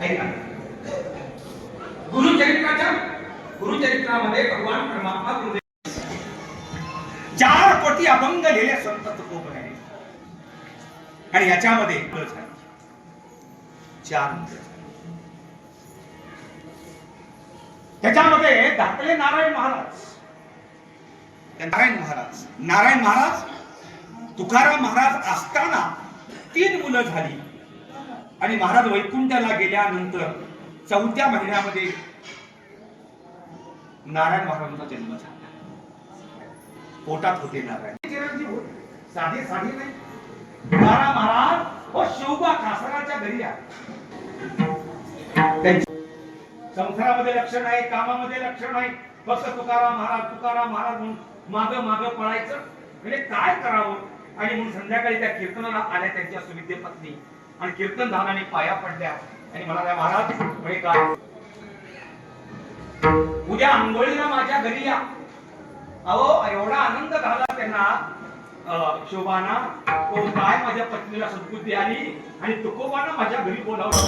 ऐका, गुरुचरित्रामध्ये भगवान परमात्मा गुरुदेव 4 कोटी अभंग लिहिले संत तुकोबराय आणि याच्यामध्ये 4 त्याच्यामध्ये दाखले नारायण महाराज तुकाराम महाराज असताना 3 मुलं झाली आणि महाराज वैकुंठाला गेल्यानंतर 4थ्या महिन्यामध्ये नारायण महाराजांचा जन्म झाला. पोटात होते नारायण, साधे नाही. तुकाराम महाराज व शिवबा खासराच्या घरी संसारामध्ये लक्ष नाही, कामामध्ये लक्ष नाही, फक्त तुकाराम महाराज म्हणून माग पळायचं. म्हणजे काय करावं. आणि म्हणून संध्याकाळी त्या कीर्तनाला आल्या त्यांच्या सुविद्य पत्नी आणि कीर्तन धानाने पाया पडल्या आणि म्हणाल्या, महाराज म्हणजे काय, उद्या आंघोळीला माझ्या घरी या. अहो, एवढा आनंद झाला त्यांना शोभाना. तो काय माझ्या पत्नीला सद्बुद्धी आली आणि तुकोबाना माझ्या घरी बोलावलं.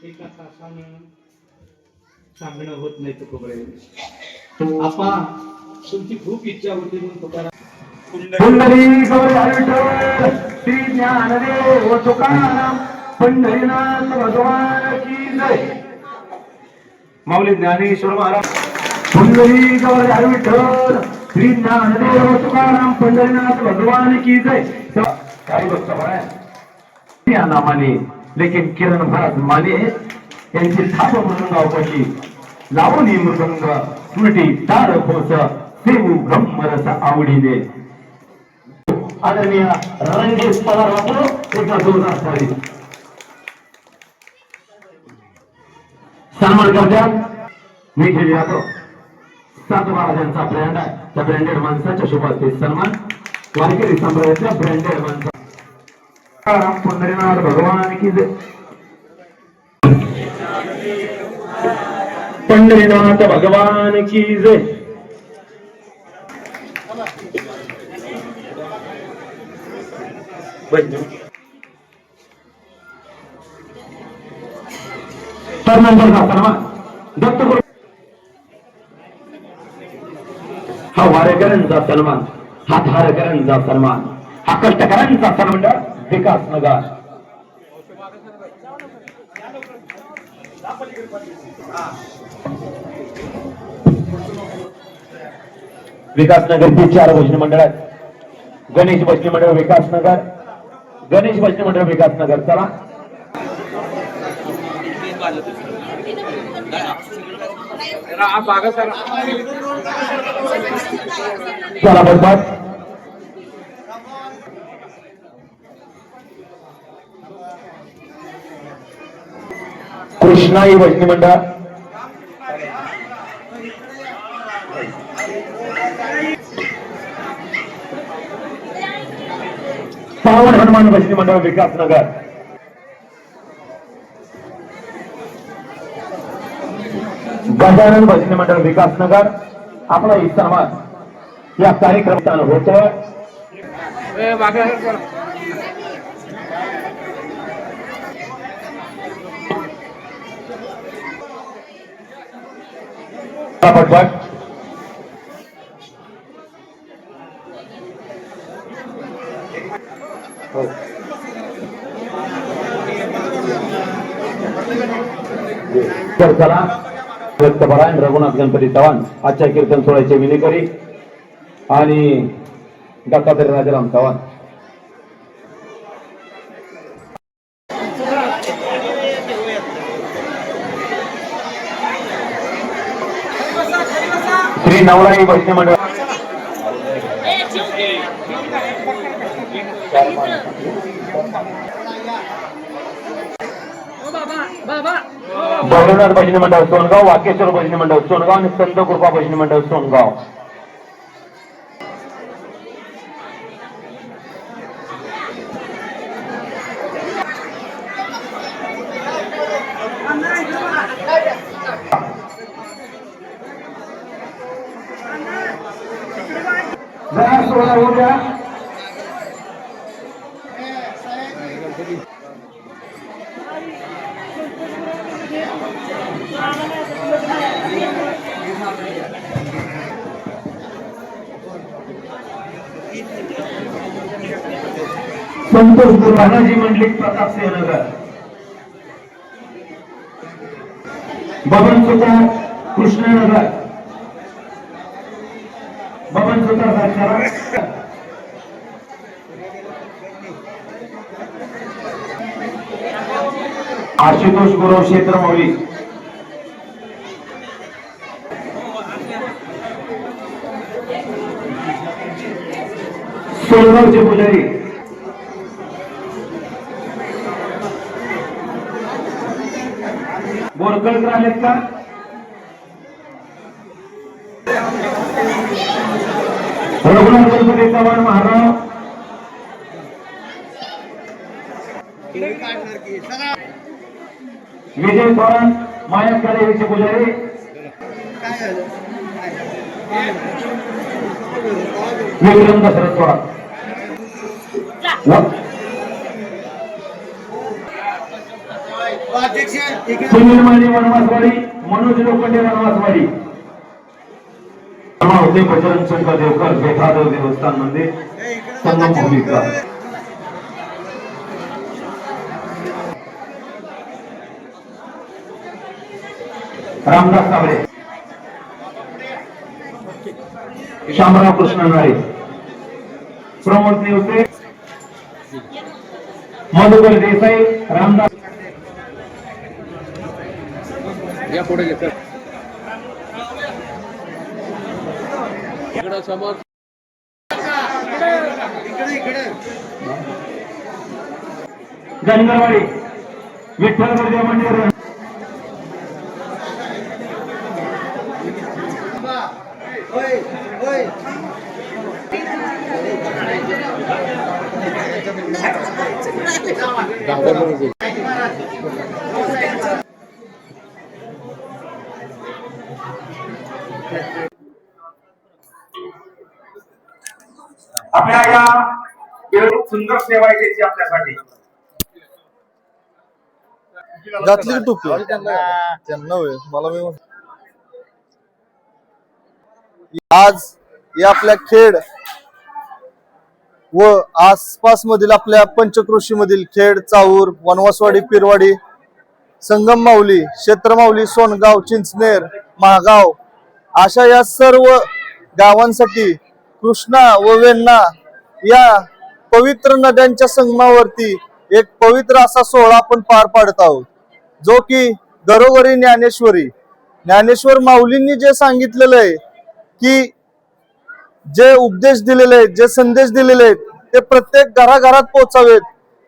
एका तासाने सांगणं होत नाही तुकोबराय. आपा तुमची खूप इच्छा होती म्हणून तुकाराम पुंडरी श्री ज्ञानदेव तुकाराम पंढरीनाथ भगवान की जय. माऊली ज्ञानेश्वर महाराज. पुंडरी विठ्ठल श्री ज्ञानदेव तुकाराम पंढरीनाथ भगवान की जय. काही गोष्ट या नामाने लेकिन किरण महाराज माने यांची थाप मृदंगावशी लावून मृदंग स्मृती तार खोस सेवू ब्रह्मरस आवडीने. आदरणीय रंगीत पदार वापरू एका जोरदार थाळी सन्मान करतात. मी केली जातो सात महाराजांचा ब्रँड आहे. त्या ब्रँडेड माणसाच्या शुभार्थी सन्मान वारकरी संप्रदायाच्या ब्रँडेड माणसा. राम पंढरीनाथ भगवान की जय. पंढरीनाथ भगवान की जय. दत्तगुरु हा वारेकरांचा सन्मान, हा धारकरांचा सन्मान, हा कष्टकरांचा सन्मान. विकास नगर ची 4 भजनी मंडळ आहेत. गणेश भजनी मंडळ विकासनगर, गणेश भजनी मंडळ विकासनगर. चला चला बरोबर. कृष्णाई भजनी मंडळ, पावन हनुमान भजनी मंडळ विकासनगर, गजानन भजनी मंडळ विकासनगर. आपला ही समाज या कार्यक्रमात होतोय. तर चला दत्तपरायण रघुनाथ गणपती चव्हाण आजच्या कीर्तन सोहळ्याचे विनेकरी आणि दत्तात्रय राजाराम चव्हाण. खाली बसा. श्री नवराई भजनी मंडळ भैरवनाथ भजनी मंडळ सोनगाव, वाकेश्वर भजनी मंडळ सोनगाव आणि संत कृपा भजनी मंडळ सोनगाव. जरा सोळा होऊ द्या. संतोष गुरुजी मंडलिक प्रताप सिंहनगर, बबन सुतार कृष्णनगर, बबन सुतार साक्षरा, आशुतोष गुरु क्षेत्र मौली, सोनगावचे पुजारी बोरकळकर आलेत का? रघुनाथ गणपती चव्हाण महाराज, विजय चव्हाण मायक कलेचे पुजारी, विक्रम दशरथ चव्हाण, सुनील माने वनवासवाडी, मनोज लोखंडे वनवासवाडी, होते बजरंग शंकर देवकर बेठादेव देवस्थान मंदिर संगम भूमिका. रामदास कावळे, शामराव कृष्ण नाळे, प्रमोद नेवते, मधुकर देसाई, रामदास या पुढे घेतात समोर गंगरवाडी, विठ्ठल गुरुदेव मंदिर, आपल्या या वेळेत सुंदर सेवा आहे त्याची आपल्यासाठी. घातली की टोपी त्यांना होय मला मी आज या आपल्या खेड व आसपास मधील आपल्या पंचक्रोशी मधील खेड, चाऊर, वनवासवाडी, पिरवाडी, संगम माऊली, क्षेत्र माऊली, सोनगाव, चिंचनेर, महागाव अशा या सर्व गावांसाठी कृष्णा व वेण्णा या पवित्र नद्यांच्या संगमावरती एक पवित्र असा सोहळा आपण पार पाडत आहोत, जो की घरोघरी ज्ञानेश्वर माऊलींनी जे सांगितलेलं आहे की जे उपदेश दिलेले आहेत, जे संदेश दिलेले आहेत ते प्रत्येक घराघरात पोहोचावेत.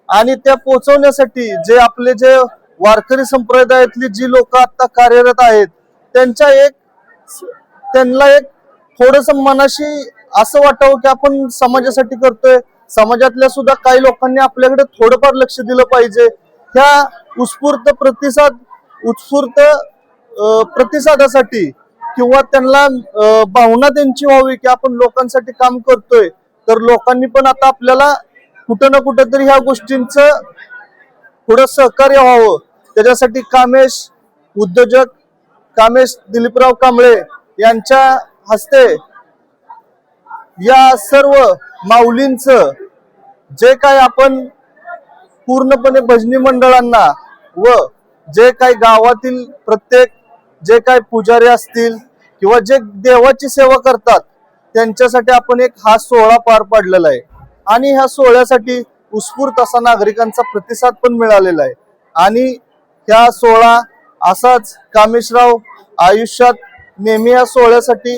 आणि त्या पोहोचवण्यासाठी जे आपले जे वारकरी संप्रदायातली जी लोक आता कार्यरत आहेत त्यांना एक थोडस मनाशी असं वाटावं की आपण समाजासाठी करतोय, समाजातल्या सुद्धा काही लोकांनी आपल्याकडे थोडंफार लक्ष दिलं पाहिजे. ह्या उत्स्फूर्त प्रतिसादासाठी किंवा त्यांना भावना त्यांची व्हावी की आपण लोकांसाठी काम करतोय, तर लोकांनी पण आता आपल्याला कुठं ना कुठं तरी ह्या गोष्टींचं थोडं सहकार्य व्हावं. त्याच्यासाठी उद्योजक कामेश दिलीपराव कांबळे यांच्या हस्ते या सर्व माऊलींचं जे काय आपण पूर्णपणे भजनी मंडळांना व जे काही गावातील प्रत्येक जे काही पुजारी असतील किंवा जे देवाची सेवा करतात त्यांच्यासाठी आपण एक हा सोहळा पार पाडलेला आहे. आणि ह्या सोहळ्यासाठी उत्स्फूर्त असा नागरिकांचा प्रतिसाद पण मिळालेला आहे. आणि ह्या सोहळा असाच कामेशराव आयुष्यात नेहमी या सोहळ्यासाठी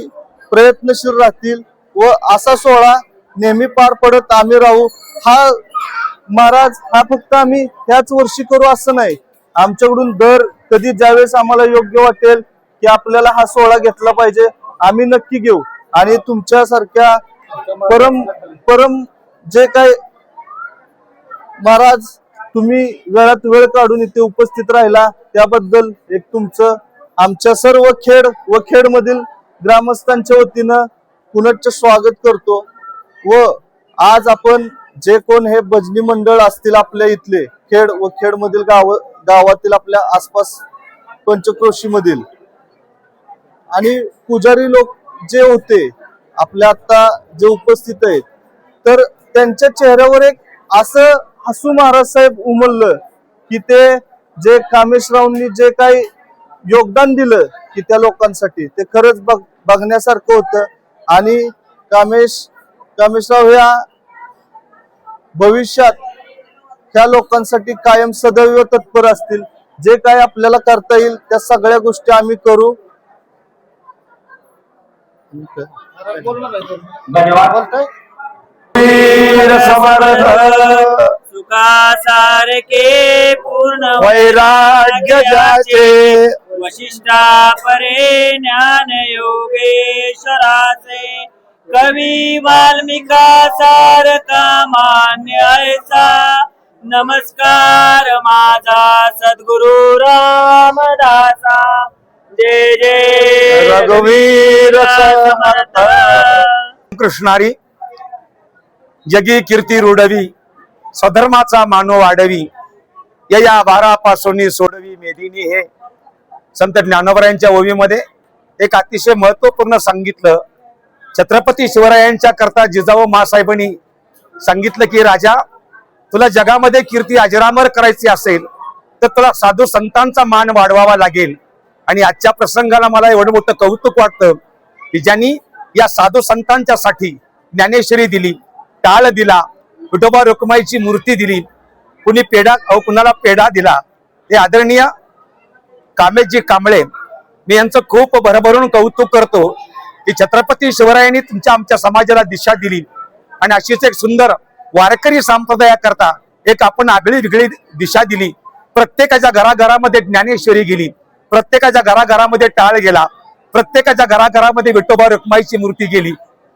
प्रयत्नशील राहतील व असा सोहळा नेहमी पार पडत आम्ही राहू. हा महाराज हा फक्त आम्ही ह्याच वर्षी करू असं नाही, आमच्याकडून दर कधी ज्यावेळेस आम्हाला योग्य वाटेल की आपल्याला हा सोहळा घेतला पाहिजे आम्ही नक्की घेऊ. आणि तुमच्यासारख्या परम जे काय महाराज तुम्ही वेळात वेळ काढून इथे उपस्थित राहिला त्याबद्दल एक तुमचं आमच्या सर्व खेड व खेडमधील ग्रामस्थांच्या वतीनं पुनश्च स्वागत करतो. व आज आपण जे कोण हे भजनी मंडळ असतील आपल्या इथले खेड व खेडमधील गावातील आपल्या आसपास पंचक्रोशी मधील आणि पुजारी लोक जे होते आपल्या आता जे उपस्थित आहेत तर त्यांच्या चेहऱ्यावर एक असं हसू महाराज साहेब उमललं की ते जे कामेशरावांनी जे काही योगदान दिलं की लोकांसाठी ते खरंच बघण्यासारखं होतं. आणि कामेशराव ह्या भविष्यात त्या लोकांसाठी कायम सदैव तत्पर असतील. जे काय आपल्याला करता येईल त्या सगळ्या गोष्टी आम्ही करू. धन्यवाद. सुखा सारखे पूर्ण वैराग्य ज्याचे वशिष्ठा परे ज्ञान योगेश्वराचे कवी वाल्मिका सारखा मान्यायचा नमस्कार माझा सद्गुरु रामदासा. जय जय रघुवीर समर्थ. कृष्णारी जगी कीर्ती रुडवी स्वधर्माचा मानो वाढवी या भारापासून सोडवी मेदिनी. हे संत ज्ञानोबरायांच्या ओवीमध्ये एक अतिशय महत्वपूर्ण सांगितलं. छत्रपती शिवरायांच्या करता जिजाऊ मासाहेबांनी सांगितलं की राजा तुला जगामध्ये कीर्ती अजरामर करायची असेल तर तुला साधू संतांचा मान वाढवावा लागेल. आणि आजच्या प्रसंगाला मला एवढं मोठं कौतुक वाटतं की ज्यांनी या साधू संतांच्या साठी ज्ञानेश्वरी दिली, टाळ दिला, विठोबा रुक्माईची मूर्ती दिली, कुणाला पेढा दिला. हे आदरणीय कामेशजी कांबळे मी यांचं खूप भरभरून कौतुक करतो की छत्रपती शिवरायांनी तुमच्या आमच्या समाजाला दिशा दिली. आणि अशीच एक सुंदर वारकरी संप्रदायाकरता एक आपण आगळी वेगळी दिशा दिली. प्रत्येकाच्या घराघरामध्ये ज्ञानेश्वरी गेली, प्रत्येकाच्या घराघरामध्ये टाळ गेला, प्रत्येकाच्या घराघरामध्ये विठोबा रुक्माईची मूर्ती गेली.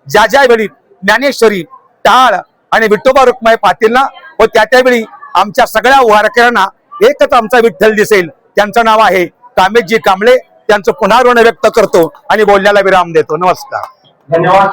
ज्या ज्या वेळी ज्ञानेश्वरी, टाळ आणि विठोबा रुक्माई पाटील ना व त्यावेळी आमच्या सगळ्या वारकऱ्यांना एकच आमचा विठ्ठल दिसेल. त्यांचं नाव आहे कामेशजी कांबळे. त्यांचं पुन्हा ऋण व्यक्त करतो आणि बोलण्याला विराम देतो. नमस्कार. धन्यवाद.